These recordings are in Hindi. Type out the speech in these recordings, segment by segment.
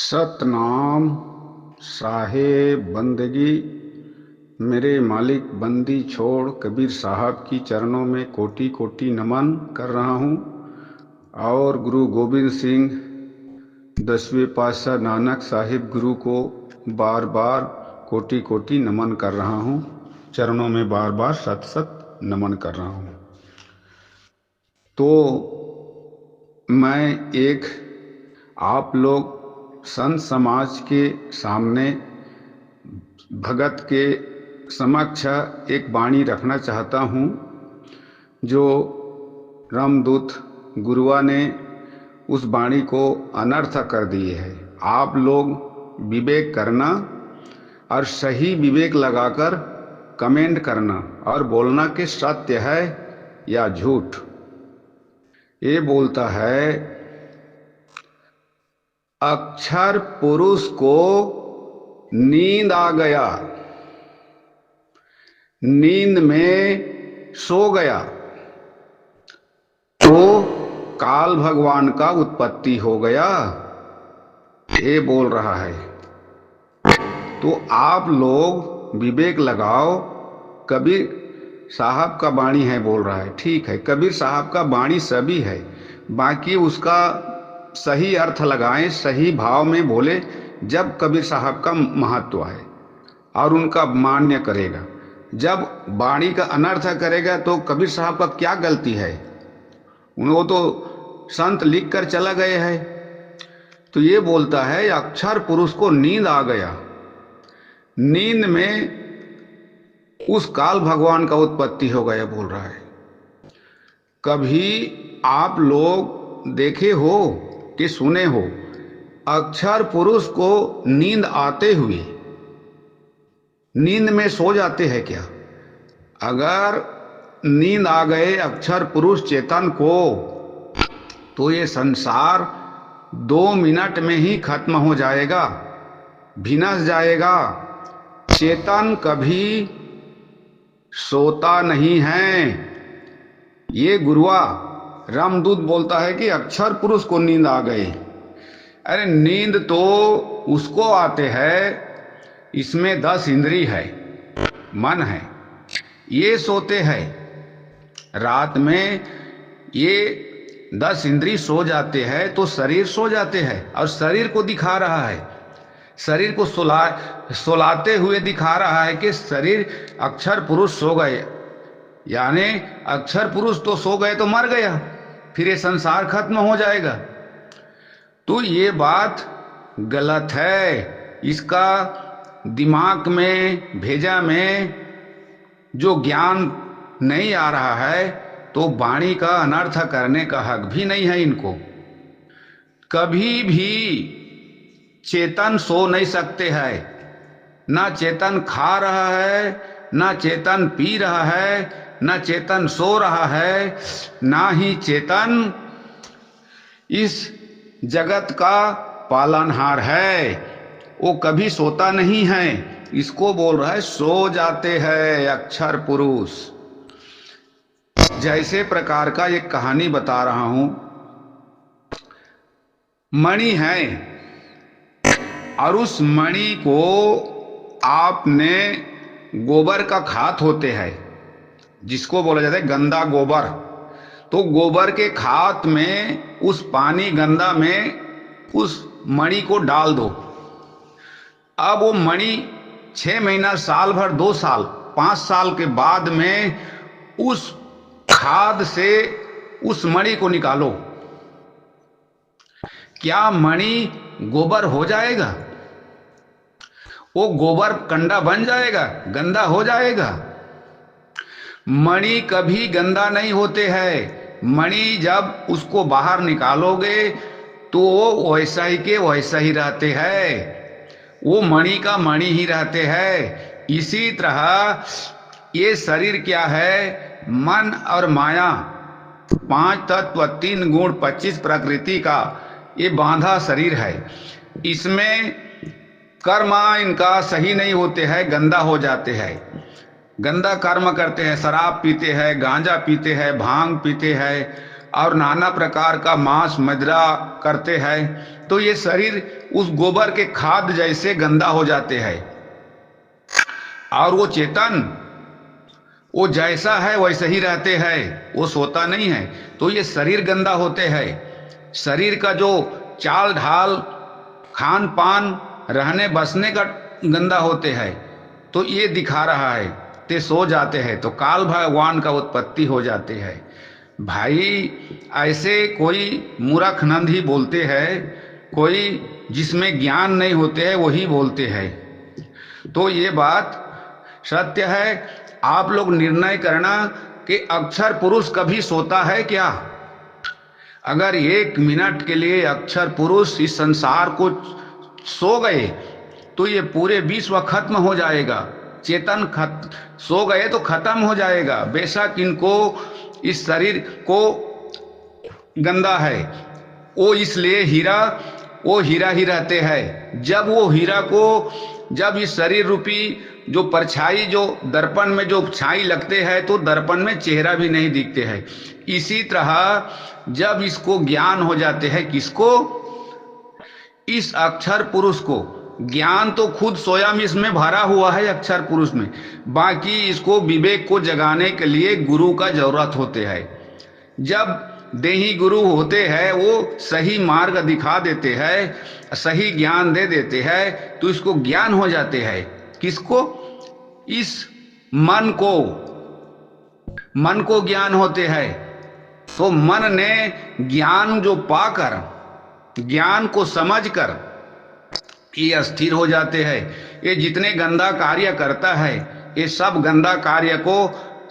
सतनाम साहेब बंदगी। मेरे मालिक बंदी छोड़ कबीर साहब की चरणों में कोटि कोटि नमन कर रहा हूँ और गुरु गोविंद सिंह 10वें पातशाह नानक साहिब गुरु को बार बार कोटि कोटि नमन कर रहा हूँ। चरणों में बार बार सत सत नमन कर रहा हूँ। तो मैं एक आप लोग संत समाज के सामने भगत के समक्ष एक वाणी रखना चाहता हूँ जो रामदूत गुरुआ ने उस वाणी को अनर्थ कर दी है। आप लोग विवेक करना और सही विवेक लगाकर कमेंट करना और बोलना कि सत्य है या झूठ। ये बोलता है, अक्षर पुरुष को नींद आ गया, नींद में सो गया तो काल भगवान का उत्पत्ति हो गया, ये बोल रहा है। तो आप लोग विवेक लगाओ। कबीर साहब का वाणी है बोल रहा है, ठीक है, कबीर साहब का वाणी सभी है, बाकी उसका सही अर्थ लगाएं, सही भाव में बोले, जब कबीर साहब का महत्व है और उनका मान्य करेगा। जब वाणी का अनर्थ करेगा तो कबीर साहब का क्या गलती है? वो तो संत लिख कर चला गए है। तो ये बोलता है, अक्षर पुरुष को नींद आ गया, नींद में उस काल भगवान का उत्पत्ति हो गया बोल रहा है। कभी आप लोग देखे हो कि सुने हो अक्षर पुरुष को नींद आते हुए नींद में सो जाते हैं क्या? अगर नींद आ गए अक्षर पुरुष चेतन को तो ये संसार 2 मिनट में ही खत्म हो जाएगा, विनश जाएगा। चेतन कभी सोता नहीं है। ये गुरुआ रामदूत बोलता है कि अक्षर पुरुष को नींद आ गई। अरे नींद तो उसको आते है, इसमें 10 इंद्री है, मन है, ये सोते हैं रात में। ये 10 इंद्री सो जाते हैं तो शरीर सो जाते हैं और शरीर को दिखा रहा है, शरीर को सुलाते हुए दिखा रहा है कि शरीर अक्षर पुरुष सो गए, यानी अक्षर पुरुष तो सो गए तो मर गया, फिर ये संसार खत्म हो जाएगा। तो ये बात गलत है। इसका दिमाग में भेजा में जो ज्ञान नहीं आ रहा है तो वाणी का अनर्थ करने का हक भी नहीं है इनको। कभी भी चेतन सो नहीं सकते हैं, ना चेतन खा रहा है, ना चेतन पी रहा है, ना चेतन सो रहा है, ना ही चेतन इस जगत का पालनहार है। वो कभी सोता नहीं है। इसको बोल रहा है सो जाते हैं अक्षर पुरुष। जैसे प्रकार का एक कहानी बता रहा हूं। मणि है और उस मणि को आपने गोबर का खाद होते हैं, जिसको बोला जाता है गंदा गोबर। तो गोबर के खाद में उस पानी गंदा में उस मणि को डाल दो। अब वो मणि 6 महीना, साल भर, 2 साल, 5 साल के बाद में उस खाद से उस मणि को निकालो, क्या मणि गोबर हो जाएगा? वो गोबर कंडा बन जाएगा, गंदा हो जाएगा? मणि कभी गंदा नहीं होते हैं। मणि जब उसको बाहर निकालोगे तो वो वैसा ही के वैसा ही रहते हैं, वो मणि का मणि ही रहते हैं। इसी तरह ये शरीर क्या है? मन और माया, 5 तत्व, 3 गुण, 25 प्रकृति का ये बांधा शरीर है। इसमें कर्म इनका सही नहीं होते हैं, गंदा हो जाते हैं, गंदा कर्म करते हैं, शराब पीते हैं, गांजा पीते हैं, भांग पीते हैं और नाना प्रकार का मांस मदिरा करते हैं, तो ये शरीर उस गोबर के खाद जैसे गंदा हो जाते हैं। और वो चेतन वो जैसा है वैसे ही रहते हैं, वो सोता नहीं है। तो ये शरीर गंदा होते हैं, शरीर का जो चाल ढाल खान पान रहने बसने का गंदा होते हैं। तो ये दिखा रहा है ते सो जाते हैं तो काल भगवान का उत्पत्ति हो जाते हैं। भाई ऐसे कोई मूर्खनंद ही बोलते हैं, कोई जिसमें ज्ञान नहीं होते हैं वही बोलते हैं। तो ये बात सत्य है। आप लोग निर्णय करना कि अक्षर पुरुष कभी सोता है क्या? अगर 1 मिनट के लिए अक्षर पुरुष इस संसार को सो गए तो ये पूरे विश्व खत्म हो जाएगा। चेतन सो गए तो खत्म हो जाएगा। बेशक इनको इस शरीर को गंदा है, वो इसलिए वो हीरा ही रहते हैं। जब वो हीरा को, जब इस शरीर रूपी जो परछाई, जो दर्पण में जो छाई लगते हैं तो दर्पण में चेहरा भी नहीं दिखते हैं। इसी तरह जब इसको ज्ञान हो जाते हैं, किसको? इस अक्षर पुरुष को। ज्ञान तो खुद स्वयं इसमें भरा हुआ है अक्षर पुरुष में, बाकी इसको विवेक को जगाने के लिए गुरु का जरूरत होते है। जब देही गुरु होते हैं वो सही मार्ग दिखा देते हैं, सही ज्ञान दे देते हैं, तो इसको ज्ञान हो जाते हैं। किसको? इस मन को ज्ञान होते हैं। तो मन ने ज्ञान जो पाकर, ज्ञान को समझकर ये स्थिर हो जाते हैं। ये जितने गंदा कार्य करता है ये सब गंदा कार्य को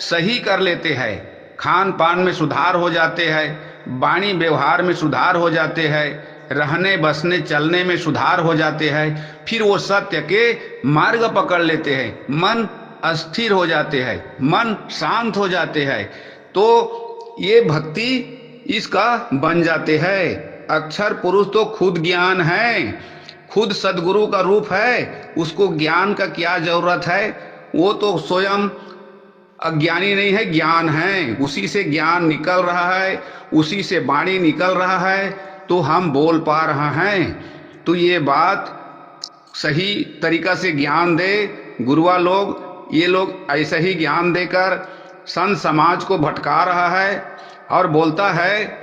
सही कर लेते हैं। खान पान में सुधार हो जाते हैं, वाणी व्यवहार में सुधार हो जाते हैं, रहने बसने चलने में सुधार हो जाते हैं। फिर वो सत्य के मार्ग पकड़ लेते हैं, मन अस्थिर हो जाते हैं, मन शांत हो जाते हैं। तो ये भक्ति इसका बन जाते हैं। अक्षर पुरुष तो खुद ज्ञान है, खुद सदगुरु का रूप है, उसको ज्ञान का क्या जरूरत है? वो तो स्वयं अज्ञानी नहीं है, ज्ञान है। उसी से ज्ञान निकल रहा है, उसी से वाणी निकल रहा है, तो हम बोल पा रहे हैं। तो ये बात सही तरीका से ज्ञान दे गुरुआ लोग। ये लोग ऐसे ही ज्ञान देकर संत समाज को भटका रहा है और बोलता है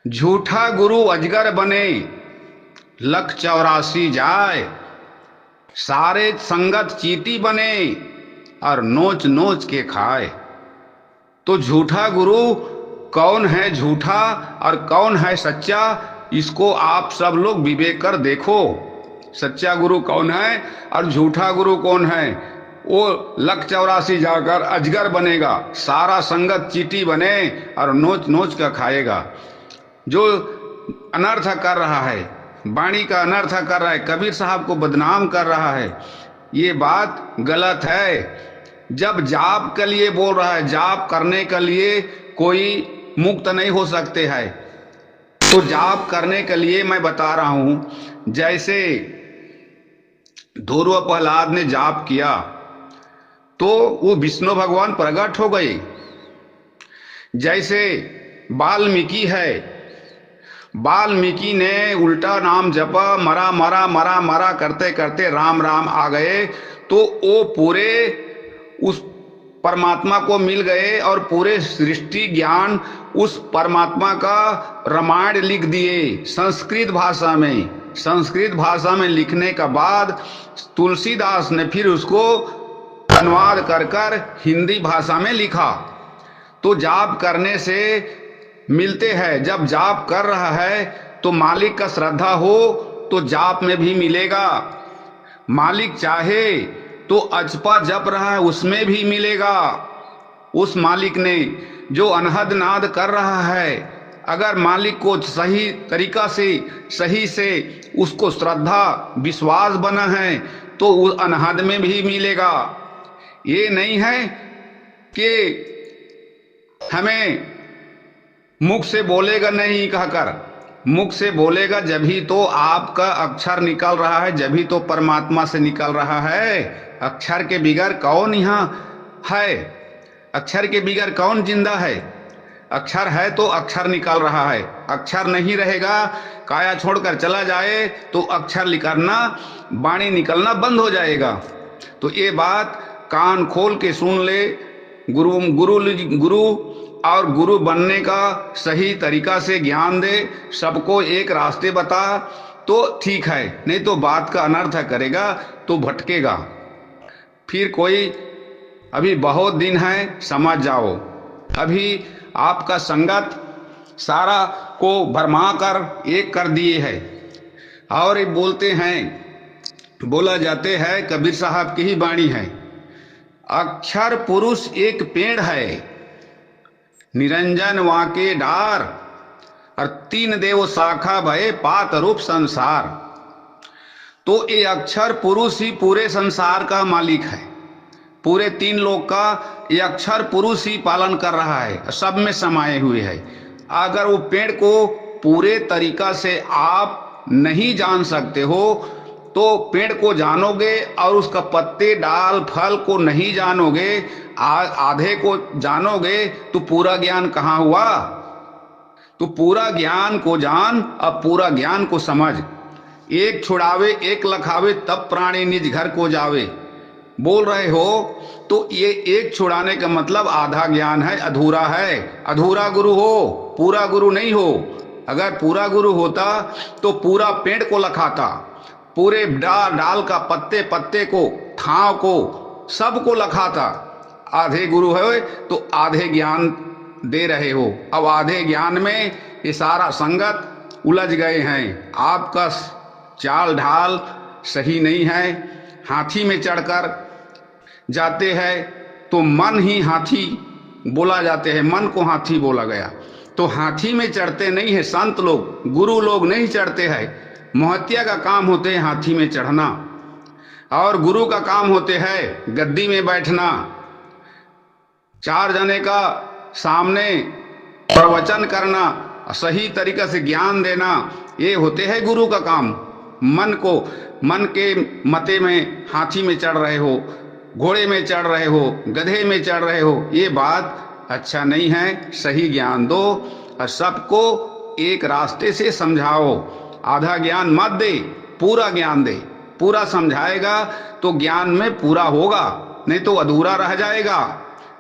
झूठा गुरु अजगर बने, 184 जाए, सारे संगत चींटी बने और नोच नोच के खाए। तो झूठा गुरु कौन है झूठा और कौन है सच्चा, इसको आप सब लोग विवेक कर देखो। सच्चा गुरु कौन है और झूठा गुरु कौन है? वो 184 जाकर अजगर बनेगा, सारा संगत चींटी बने और नोच नोच कर खाएगा। जो अनर्थ कर रहा है, वाणी का अनर्थ कर रहा है, कबीर साहब को बदनाम कर रहा है, ये बात गलत है। जब जाप के लिए बोल रहा है, जाप करने के लिए कोई मुक्त नहीं हो सकते हैं। तो जाप करने के लिए मैं बता रहा हूं, जैसे ध्रुव प्रहलाद ने जाप किया तो वो विष्णु भगवान प्रकट हो गए। जैसे वाल्मीकि है, वाल्मीकि ने उल्टा नाम जपा, मरा मरा मरा मरा करते करते राम राम आ गए, तो वो पूरे उस परमात्मा को मिल गए और पूरे सृष्टि ज्ञान उस परमात्मा का रामायण लिख दिए संस्कृत भाषा में। संस्कृत भाषा में लिखने का बाद तुलसीदास ने फिर उसको अनुवाद कर कर हिंदी भाषा में लिखा। तो जाप करने से मिलते हैं। जब जाप कर रहा है तो मालिक का श्रद्धा हो तो जाप में भी मिलेगा। मालिक चाहे तो अजपा जप रहा है उसमें भी मिलेगा। उस मालिक ने जो अनहद नाद कर रहा है, अगर मालिक को सही तरीका से सही से उसको श्रद्धा विश्वास बना है तो उस अनहद में भी मिलेगा। ये नहीं है कि हमें मुख से बोलेगा नहीं कहकर, मुख से बोलेगा जभी तो आपका अक्षर निकल रहा है, जभी तो परमात्मा से निकल रहा है। अक्षर के बिगर कौन यहाँ है? अक्षर के बिगर कौन जिंदा है? अक्षर है तो अक्षर निकल रहा है, अक्षर नहीं रहेगा, काया छोड़कर चला जाए तो अक्षर निकलना, वाणी निकलना बंद हो जाएगा। तो ये बात कान खोल के सुन ले। गुरु गुरु गुरु और गुरु बनने का सही तरीका से ज्ञान दे, सबको एक रास्ते बता तो ठीक है, नहीं तो बात का अनर्थ करेगा तो भटकेगा। फिर कोई अभी बहुत दिन है, समझ जाओ। अभी आपका संगत सारा को भरमा कर एक कर दिए है। और ये बोलते हैं, बोला जाते हैं, कबीर साहब की ही वाणी है, अक्षर पुरुष एक पेड़ है, निरंजन वाके डार, और तीन देव शाखा भये पात रूप संसार। तो ये अक्षर पुरुष ही पूरे संसार का मालिक है, पूरे तीन लोक का ये अक्षर पुरुष ही पालन कर रहा है, सब में समाये हुए है। अगर वो पेड़ को पूरे तरीका से आप नहीं जान सकते हो तो पेड़ को जानोगे और उसका पत्ते डाल फल को नहीं जानोगे, आधे को जानोगे तो पूरा ज्ञान कहाँ हुआ। तो पूरा ज्ञान को जान, अब पूरा ज्ञान को समझ। एक छुड़ावे एक लखावे तब प्राणी निज घर को जावे, बोल रहे हो तो ये एक छुड़ाने का मतलब आधा ज्ञान है, अधूरा है। अधूरा गुरु हो, पूरा गुरु नहीं हो। अगर पूरा गुरु होता तो पूरा पेड़ को लखाता, पूरे डाल का पत्ते पत्ते को, ठाव को, सबको लखाता। आधे गुरु है तो आधे ज्ञान दे रहे हो। अब आधे ज्ञान में ये सारा संगत उलझ गए हैं। आपका चाल ढाल सही नहीं है। हाथी में चढ़कर जाते हैं तो मन ही हाथी बोला जाते हैं, मन को हाथी बोला गया। तो हाथी में चढ़ते नहीं है संत लोग, गुरु लोग नहीं चढ़ते हैं। महत्या का काम होते हैं हाथी में चढ़ना, और गुरु का काम होते हैं गद्दी में बैठना, चार जने का सामने प्रवचन करना, सही तरीके से ज्ञान देना, ये होते हैं गुरु का काम। मन के मते में हाथी में चढ़ रहे हो, घोड़े में चढ़ रहे हो, गधे में चढ़ रहे हो, ये बात अच्छा नहीं है। सही ज्ञान दो और सबको एक रास्ते से समझाओ। आधा ज्ञान मत दे, पूरा ज्ञान दे। पूरा समझाएगा तो ज्ञान में पूरा होगा, नहीं तो अधूरा रह जाएगा।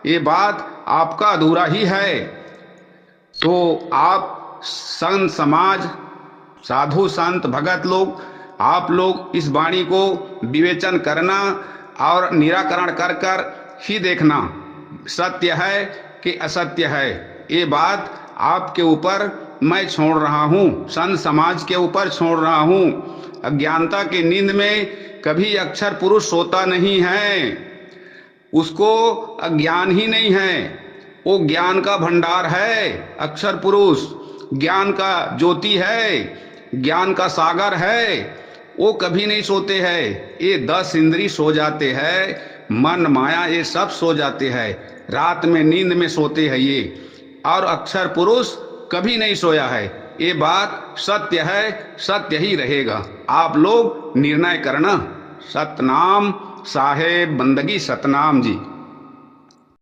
ये बात आपका अधूरा ही है। तो आप संत समाज, साधु संत भगत लोग, आप लोग इस वाणी को विवेचन करना और निराकरण कर कर ही देखना सत्य है कि असत्य है। ये बात आपके ऊपर मैं छोड़ रहा हूँ, संत समाज के ऊपर छोड़ रहा हूँ। अज्ञानता की नींद में कभी अक्षर पुरुष सोता नहीं है, उसको अज्ञान ही नहीं है। वो ज्ञान का भंडार है, अक्षर पुरुष ज्ञान का ज्योति है, ज्ञान का सागर है। वो कभी नहीं सोते हैं। ये 10 इंद्री सो जाते हैं, मन माया ये सब सो जाते हैं, रात में नींद में सोते हैं ये। और अक्षर पुरुष कभी नहीं सोया है। ये बात सत्य है, सत्य ही रहेगा। आप लोग निर्णय करना। सतनाम साहेब बंदगी सतनाम जी।